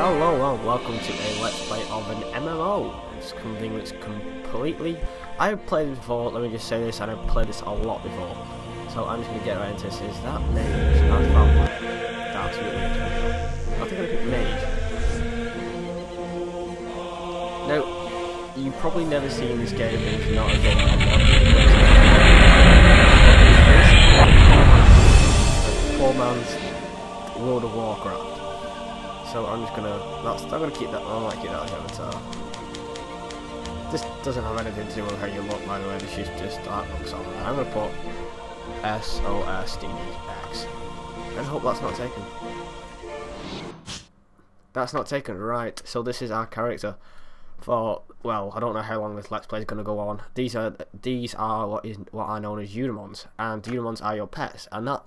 Hello and welcome to a Let's Play of an MMO. It's something that's completely... I've played this before, let me just say this, and I've played this a lot before. So I'm just going to get right into this. Is that mage? That's vampire. That's really interesting. I think I'm going to pick mage. Now, you've probably never seen this game, it's not a game I'm poor man's World of Warcraft. So I'm just gonna, I'm gonna keep that, I might keep that as avatar. This doesn't have anything to do with how you look, by the way, this is just that looks on there. I'm gonna put SOSDX and hope that's not taken. That's not taken, right, so this is our character for, well, I don't know how long this Let's Play is gonna go on. These are what are known as Eudemons, and Eudemons are your pets, and that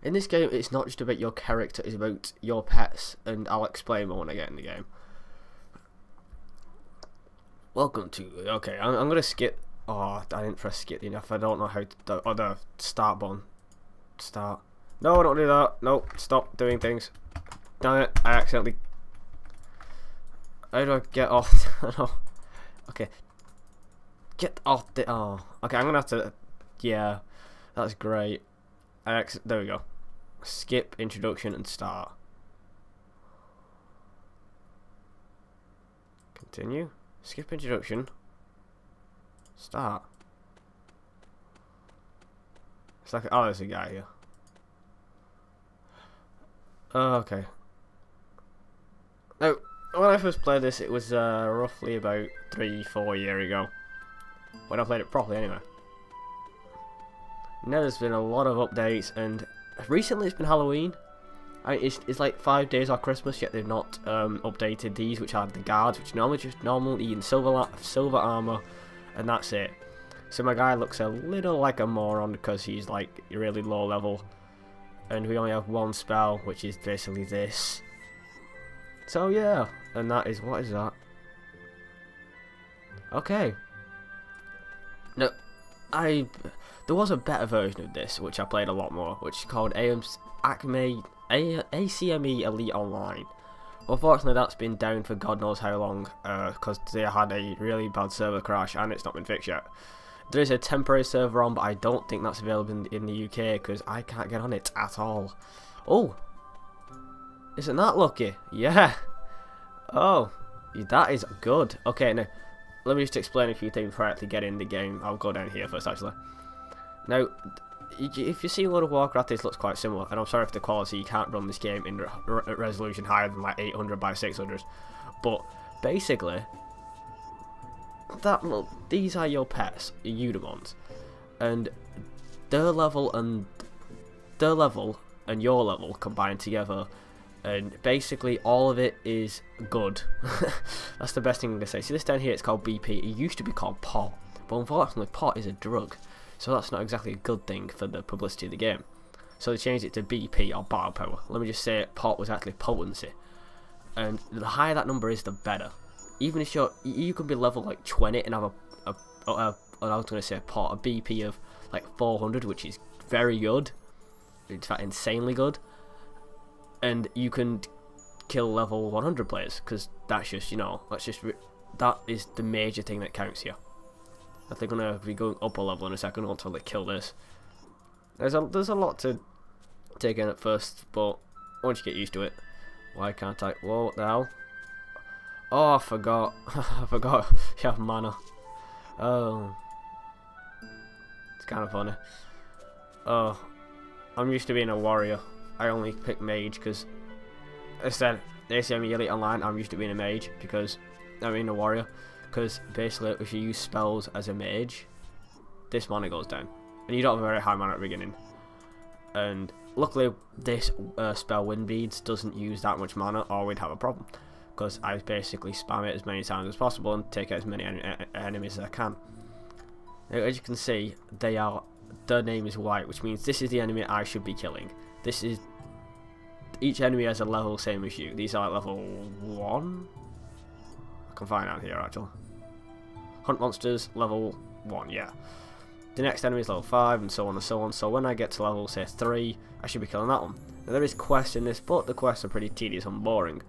in this game, it's not just about your character, it's about your pets, and I'll explain more when I get in the game. Welcome to... Okay, I'm going to skip... Oh, I didn't press skip enough, I don't know how to... Oh, the start button. Start. No, don't do that. No, stop doing things. Damn it, I accidentally... How do I get off? No. Okay. Get off the... Oh, okay, I'm going to have to... Yeah, that's great. There we go. Skip introduction and start. Continue. Skip introduction. Start. It's like, oh, there's a guy here. Oh, okay. Now, when I first played this, it was roughly about 3-4 years ago. When I played it properly, anyway. Now there's been a lot of updates, and recently it's been Halloween. It's like 5 days off Christmas, yet they've not updated these, which are the guards, which normally in silver armor, and that's it. So my guy looks a little like a moron because he's like really low level, and we only have one spell, which is basically this. So yeah, and that is, what is that? Okay. No, there was a better version of this, which I played a lot more, which is called ACME Elite Online. Unfortunately, that's been down for God knows how long, because they had a really bad server crash, and it's not been fixed yet. There is a temporary server on, but I don't think that's available in the UK, because I can't get on it at all. Oh! Isn't that lucky? Yeah! Oh, that is good. Okay, now, let me just explain a few things before I actually get in the game. I'll go down here first, actually. Now, if you see World of Warcraft, this looks quite similar, and I'm sorry if the quality, you can't run this game in resolution higher than like 800 by 600, but basically, these are your pets, Eudemons, and their level and your level combined together, and basically all of it is good. That's the best thing I'm going to say. See this down here, it's called BP. It used to be called pot, but unfortunately pot is a drug. So that's not exactly a good thing for the publicity of the game. So they changed it to BP, or battle power. Let me just say pot was actually potency. And the higher that number is, the better. Even if you can be level like 20 and have I was going to say pot, a BP of like 400, which is very good. In fact, insanely good. And you can kill level 100 players, because that's just, that is the major thing that counts here. I think I'm going to be going up a level in a second until they kill this. There's a lot to take in at first, but once you get used to it, why can't I? Whoa, what the hell? Oh, I forgot. I forgot you have mana. Oh. It's kind of funny. Oh. I'm used to being a warrior. I only pick mage because, as I said, ACME Elite Online, I'm used to being a mage because I mean a warrior. Because basically, if you use spells as a mage, this mana goes down, and you don't have a very high mana at the beginning. And luckily, this spell Wind Beads doesn't use that much mana, or we'd have a problem. Because I basically spam it as many times as possible and take out as many enemies as I can. Now, as you can see, their name is white, which means this is the enemy I should be killing. This is each enemy has a level same as you. These are level 1. I can find out here actually. Hunt monsters level 1, yeah. The next enemy is level 5 and so on and so on. So when I get to level say 3, I should be killing that one. Now there is quests in this, but the quests are pretty tedious and boring.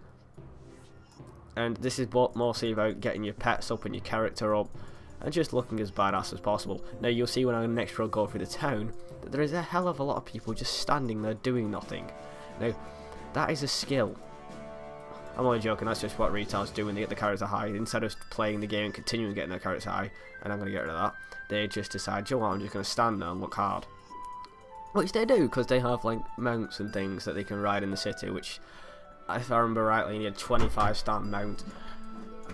And this is mostly about getting your pets up and your character up, and just looking as badass as possible. Now you'll see when I next go through the town that there is a hell of a lot of people just standing there doing nothing. Now that is a skill. I'm only joking, that's just what retards do when they get the character high. Instead of playing the game and continuing getting their character high, and I'm going to get rid of that, they just decide, you know what, I'm just going to stand there and look hard. Which they do, because they have like mounts and things that they can ride in the city, which, if I remember rightly, you need a 25-star mount.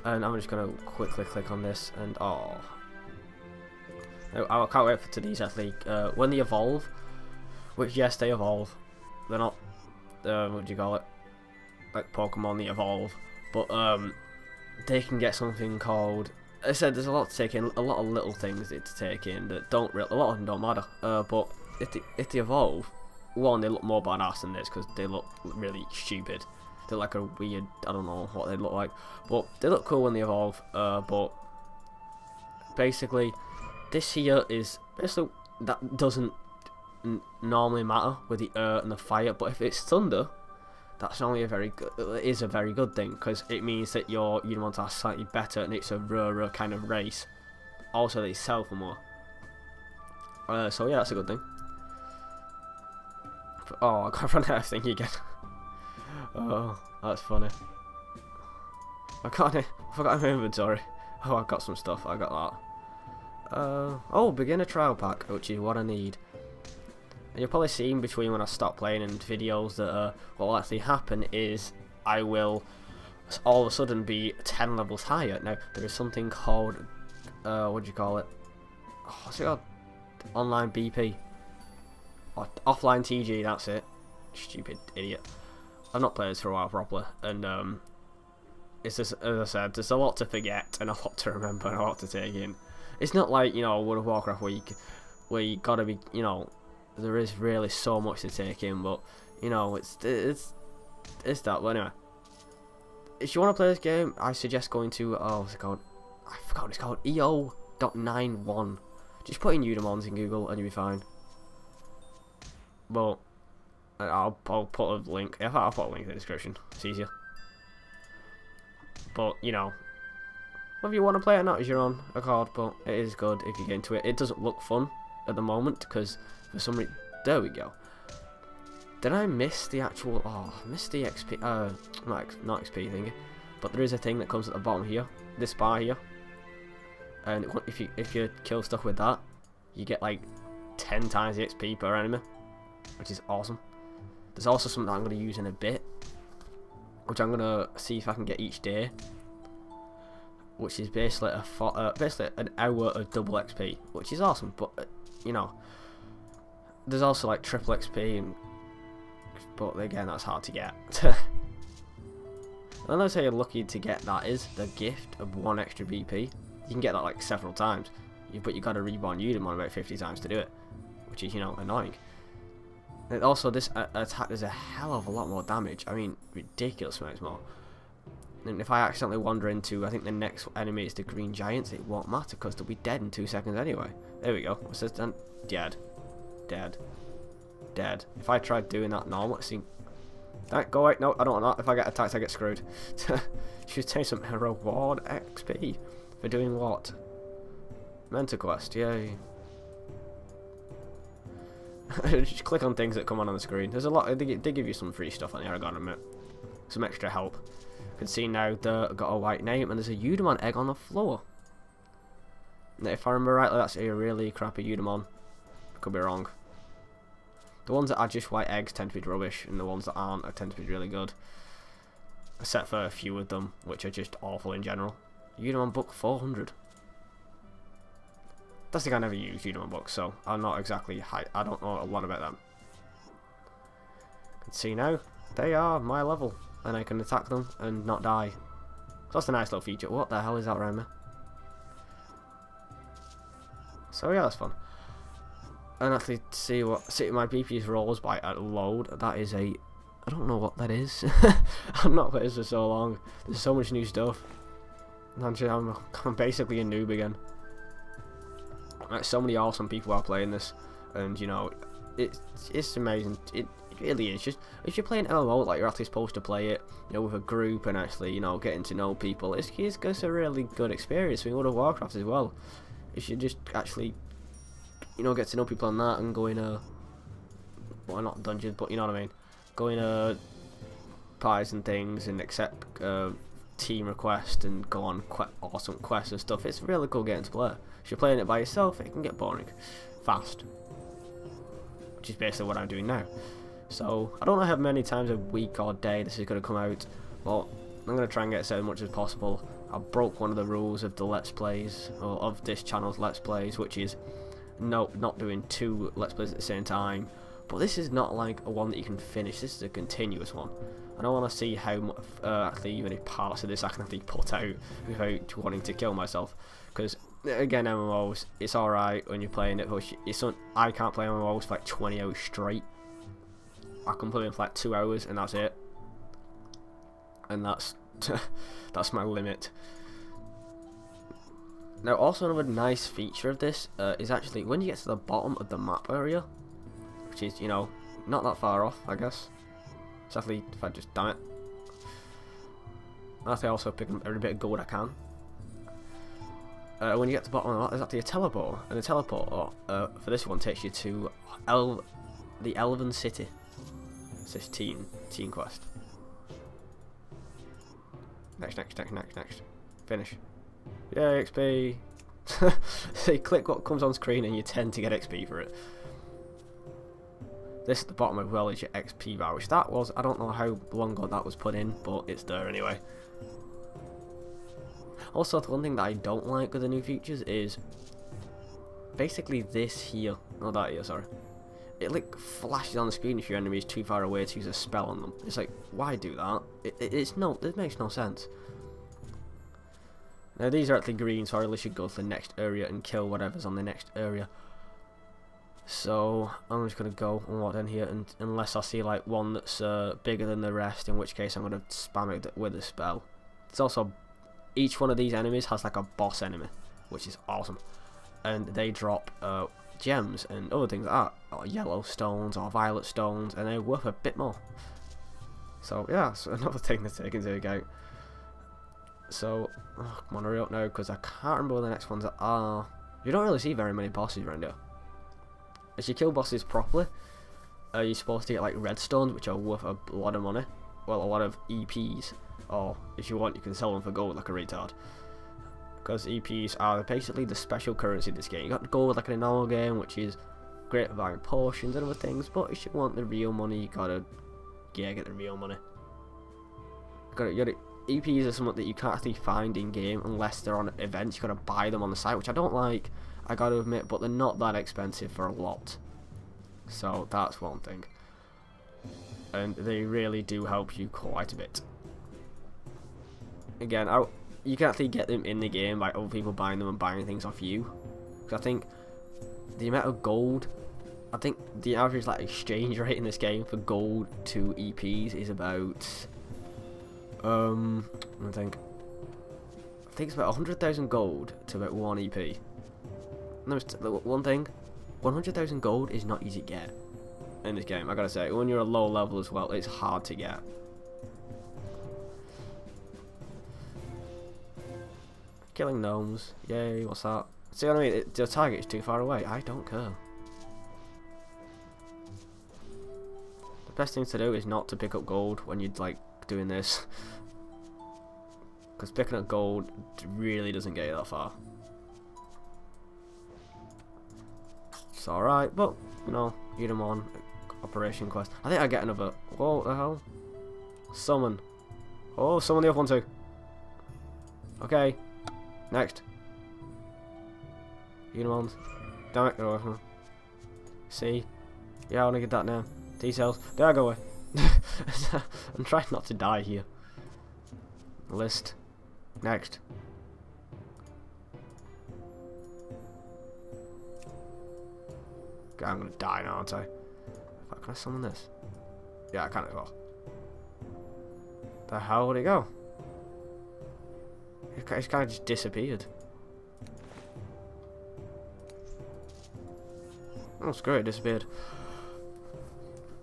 And I'm just going to quickly click on this, and oh. I can't wait for these actually. When they evolve, which yes, they evolve. They're not, what do you call it? Like Pokemon, they evolve. But they can get something called, I said there's a lot to take in, a lot of little things to take in that don't really, a lot of them don't matter. But if they evolve, one, they look more badass than this because they look really stupid. They're like a weird, I don't know what they look like, but they look cool when they evolve. But basically, this here is basically that doesn't normally matter with the earth and the fire. But if it's thunder, that's only a very good. It is a very good thing because it means that your Eudemons are slightly better and it's a rarer kind of race. Also, they sell for more. So yeah, that's a good thing. Oh, I got run out of thing again. Oh, that's funny. I forgot my inventory. Oh, I've got some stuff. I got that. Oh, beginner trial pack, which is what I need. And you'll probably see in between when I stop playing in videos that what will actually happen is I will all of a sudden be 10 levels higher. Now, there is something called, what do you call it? Oh, what's it called? Online BP. Or offline TG, that's it. Stupid idiot. I've not played this for a while properly, and it's just, as I said, there's a lot to forget and a lot to remember and a lot to take in. It's not like, you know, World of Warcraft where you gotta be, you know, there is really so much to take in, but you know, it's that. But anyway, if you want to play this game, I suggest going to what's it called? I forgot what it's called. EO.91. Just put in Eudemons in Google and you'll be fine. But I'll put a link. I'll put a link in the description. It's easier. But you know, whether you want to play it or not is your own accord. But it is good if you get into it. It doesn't look fun at the moment because for some reason, there we go. Did I miss the actual? Oh, I missed the XP. Not XP thingy. But there is a thing that comes at the bottom here. This bar here. And if you kill stuff with that, you get like 10 times the XP per enemy, which is awesome. There's also something that I'm going to use in a bit, which I'm going to see if I can get each day, which is basically basically an hour of double XP, which is awesome. But you know, there's also like triple XP, but again, that's hard to get. And let's say you're lucky to get that is the gift of 1 extra BP. You can get that like several times, but you got to reborn Eudemon about 50 times to do it, which is, you know, annoying. And also, this attack does a hell of a lot more damage. I mean, ridiculous amounts more. And if I accidentally wander into, I think the next enemy is the green giants, it won't matter because they'll be dead in 2 seconds anyway. There we go. What's this then? Dead. Dead. Dead. If I tried doing that normal, let's see. Go away. No, I don't want that. If I get attacked, I get screwed. Should take some reward XP. For doing what? Mentor quest, yay. Just click on things that come on the screen. There's a lot, they give you some free stuff on here, I gotta admit. Some extra help. You can see now they've got a white name and there's a Eudemon egg on the floor. Now, if I remember rightly, that's a really crappy Eudemon. Could be wrong. The ones that are just white eggs tend to be rubbish, and the ones that aren't tend to be really good. Except for a few of them, which are just awful in general. Eudemon book 400. That's the thing, I never use Eudemon books, so I'm not exactly I don't know a lot about them. You can see now, they are my level, and I can attack them and not die. So that's a nice little feature. What the hell is that around me? So yeah, that's fun. And actually see my BP's rolls by at load. That is a, I don't know what that is. I've not played this for so long. There's so much new stuff. I'm basically a noob again. Like, so many awesome people are playing this, and you know, it's amazing. It really is. Just if you're playing MMO like you're actually supposed to play it, you know, with a group and actually, you know, getting to know people, it's a really good experience. I mean, World of Warcraft as well. If you just actually, you know, get to know people on that and go in well, not dungeons, but you know what I mean, go in parties and things and accept team requests and go on awesome quests and stuff. It's really cool getting to play. If you're playing it by yourself, it can get boring fast, which is basically what I'm doing now. So I don't know how many times a week or day this is going to come out, but I'm going to try and get it out as much as possible. I broke one of the rules of the Let's Plays, or of this channel's Let's Plays, which is not doing 2 Let's Plays at the same time. But this is not like a one that you can finish. This is a continuous one. And I want to see how much, actually many parts of this I can actually put out without wanting to kill myself. Because again, MMOs, it's alright when you're playing it, but I can't play MMOs for like 20 hours straight. I can play them for like 2 hours and that's it. And that's that's my limit. Now, also another nice feature of this is actually when you get to the bottom of the map area, which is, you know, not that far off, I guess. It's actually, if I just, damn it. I also pick up every bit of gold I can. When you get to the bottom of the map, there's actually a teleporter, and the teleporter for this one takes you to the Elven City. It's this teen quest. Next. Finish. Yay, XP. So you click what comes on screen and you tend to get XP for it. This at the bottom as well is your XP bar, which that was, I don't know how long ago that was put in, but it's there anyway. Also, the one thing that I don't like with the new features is basically this here. Oh, that here, sorry. It like flashes on the screen if your enemy is too far away to use a spell on them. It's like, why do that? It makes no sense. Now these are actually green, so I really should go to the next area and kill whatever's on the next area. So I'm just gonna go and walk in here, and unless I see like one that's bigger than the rest, in which case I'm gonna spam it with a spell. It's also, each one of these enemies has like a boss enemy, which is awesome, and they drop gems and other things like that, or yellow stones or violet stones, and they're worth a bit more. So yeah, so another thing to take into account. So come on, hurry up now, because I can't remember where the next ones are. You don't really see very many bosses around here. As you kill bosses properly, you're supposed to get like redstones, which are worth a lot of money. Well, a lot of EPs, or if you want, you can sell them for gold like a retard. Because EPs are basically the special currency in this game. You got gold like in a normal game, which is great for buying potions and other things. But if you want the real money, you gotta, get the real money. EPs are something that you can't actually find in game unless they're on events. You gotta buy them on the site, which I don't like, I gotta admit, but they're not that expensive for a lot. So that's one thing. And they really do help you quite a bit. Again, you can actually get them in the game by other people buying them and buying things off you. Because I think the amount of gold, I think the average like exchange rate in this game for gold to EPs is about I think it's about 100,000 gold to about 1 EP. And there's one thing, 100,000 gold is not easy to get in this game. I gotta say, when you're a low level as well, it's hard to get. Killing gnomes, yay! What's that? See what I mean? The target is too far away. I don't care. The best thing to do is not to pick up gold when you're like doing this, because picking up gold really doesn't get you that far. It's alright, but you know, Eudemons operation quest. I think I get another. Whoa, the hell! Summon. Oh, summon the other one too. Okay, next. Eudemons. Damn it, go away. See? Yeah, I wanna get that now. T-cells. There I go away. I'm trying not to die here. List. Next. Okay, I'm gonna die now, aren't I? Can I summon this? Yeah, I can as well. The hell would it go? It's kind of just disappeared. Oh, screw it, disappeared.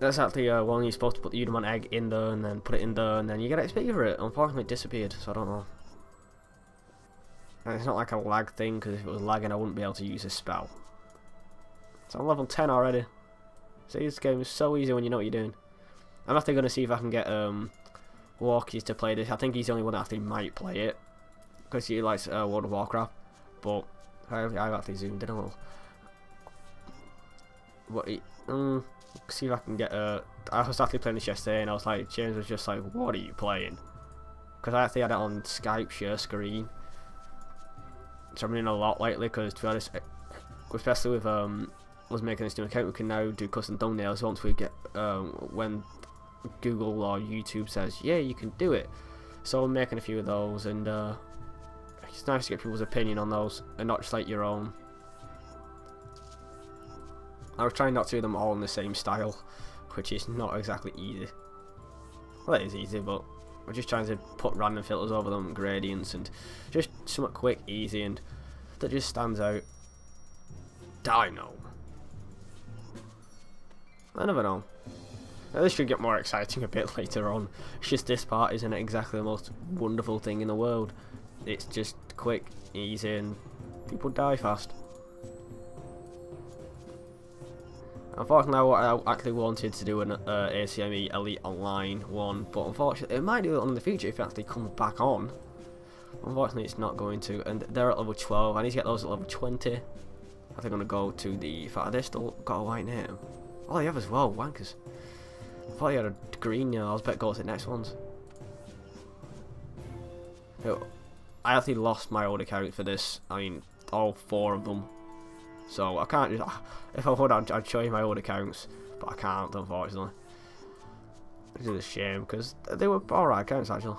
That's actually one you're supposed to put the Eudemon egg in there and then put it in there and then you get XP for it. Unfortunately it disappeared, so I don't know. And it's not like a lag thing, because if it was lagging I wouldn't be able to use this spell. So I'm level 10 already. See, this game is so easy when you know what you're doing. I'm actually going to see if I can get Walkies to play this. I think he's the only one that actually might play it, because he likes World of Warcraft. But I've actually zoomed in a little. What? See if I can get I was actually playing this yesterday and I was like, James was just like, what are you playing? Because I actually had it on Skype share screen. So I'm running a lot lately, because to be honest, especially with us making this new account, we can now do custom thumbnails once we get when Google or YouTube says, yeah, you can do it. So I'm making a few of those, and it's nice to get people's opinion on those and not just like your own. I was trying not to do them all in the same style, which is not exactly easy. Well, it is easy, but we're just trying to put random filters over them, gradients, and just something quick, easy, and that just stands out. Dino. I never know. Now, this should get more exciting a bit later on. It's just this part isn't exactly the most wonderful thing in the world. It's just quick, easy, and people die fast. Unfortunately, I actually wanted to do an ACME Elite Online one, but unfortunately, it might do it on in the future if it actually comes back on. Unfortunately, it's not going to, and they're at level 12. I need to get those at level 20. I think I'm going to go to the... Are they still got a white name? Oh, they have as well, wankers. I thought you had a green now. I was bet go to the next ones. I actually lost my old account for this. I mean, all 4 of them. So I can't just, if I would, I'd show you my old accounts, but I can't, unfortunately. This is a shame, because they were alright accounts actually.